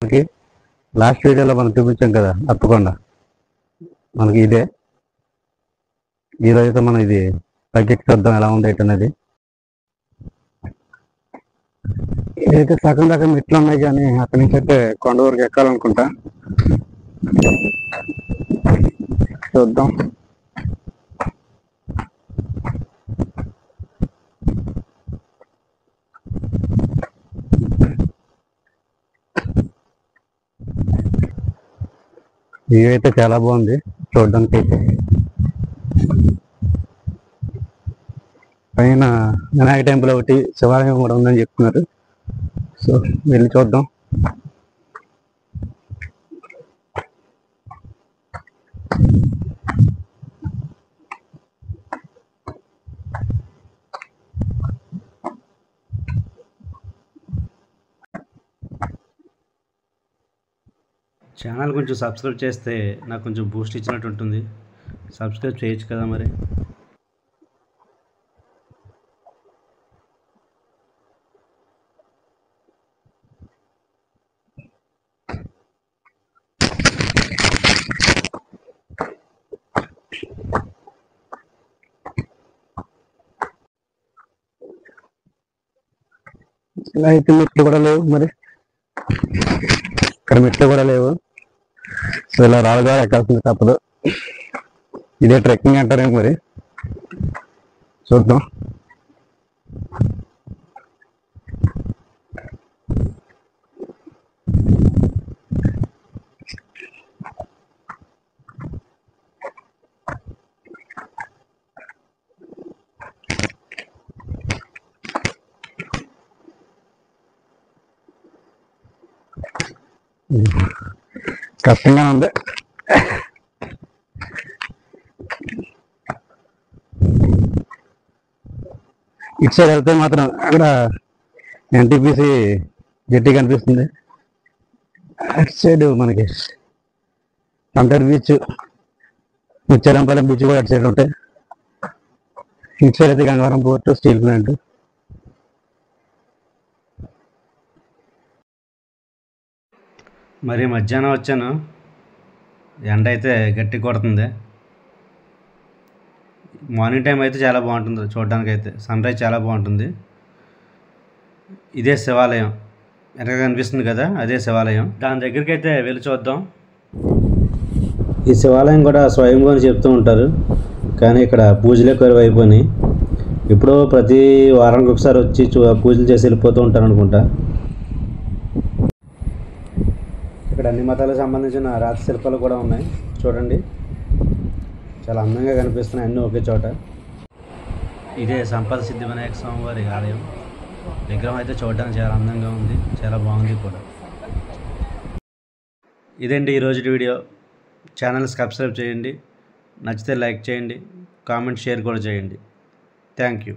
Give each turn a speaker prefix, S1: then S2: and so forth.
S1: మనకి లాస్ట్ వీడియోలో మనం చూపించాం కదా తప్పకుండా మనకి ఇదే ఈరోజైతే మనం ఇది పైకెక్కి చూద్దాం ఎలా ఉంది ఏంటనేది. ఇదైతే సగం సగం మెట్లు ఉన్నాయి కానీ అక్కడి నుంచి అయితే కొండ వరకు ఎక్కాలనుకుంటా. చూద్దాం. వ్యూ అయితే చాలా బాగుంది చూడడానికి. అయితే పైన వినాయక టెంపుల్ ఒకటి శివాలయం కూడా ఉందని చెప్తున్నారు. సో వెళ్ళి చూద్దాం.
S2: ఛానల్ కొంచెం సబ్స్క్రైబ్ చేస్తే నాకు కొంచెం బూస్ట్ ఇచ్చినట్టు ఉంటుంది. సబ్స్క్రైబ్ చేయొచ్చు కదా మరి.
S1: ఇలా అయితే మెట్లు కూడా లేవు మరి, ఇక్కడ మెట్లు కూడా లేవు. సో ఇలా రాళ్ళగా ఎక్కాల్సింది తప్పదు. ఇదే ట్రెక్కింగ్ అంటారేమో మరి, చూద్దాం. కష్టంగా ఉంది. ఇటు సైడ్ వెళ్తే మాత్రం అక్కడ ఎన్టీపీసీ జెట్టి కనిపిస్తుంది. అటు సైడ్ మనకి అంటర్ బీచ్, ముచ్చారంపాలెం బీచ్ కూడా అటు సైడ్ ఉంటాయి. ఇటు సైడ్ అయితే గంగవరం పోర్ట్, స్టీల్ ప్లాంట్.
S2: మరి మధ్యాహ్నం వచ్చాను, ఎండ అయితే గట్టి కొడుతుంది. మార్నింగ్ టైం అయితే చాలా బాగుంటుంది చూడడానికి. అయితే సన్ రైజ్ చాలా బాగుంటుంది. ఇదే శివాలయం వెనక కనిపిస్తుంది కదా, అదే శివాలయం. దాని దగ్గరికి అయితే వెళ్ళి చూద్దాం. ఈ శివాలయం కూడా స్వయంగా అని చెప్తూ ఉంటారు, కానీ ఇక్కడ పూజలే కరువు అయిపోయినాయి. ఇప్పుడు ప్రతి వారానికి ఒకసారి వచ్చి పూజలు చేసి వెళ్ళిపోతూ ఉంటారు అనుకుంటా. ఇక్కడ అన్ని మతాలకు సంబంధించిన రాతి శిల్పాలు కూడా ఉన్నాయి చూడండి. చాలా అందంగా కనిపిస్తున్నాయి అన్నీ ఒకే చోట. ఇదే సంపద సిద్ధి వినాయక స్వామి వారి ఆలయం. విగ్రహం అయితే చూడడానికి చాలా అందంగా ఉంది, చాలా బాగుంది కూడా. ఇదండి ఈరోజు వీడియో. ఛానల్ సబ్స్క్రైబ్ చేయండి, నచ్చితే లైక్ చేయండి, కామెంట్ షేర్ కూడా చేయండి. Thank you.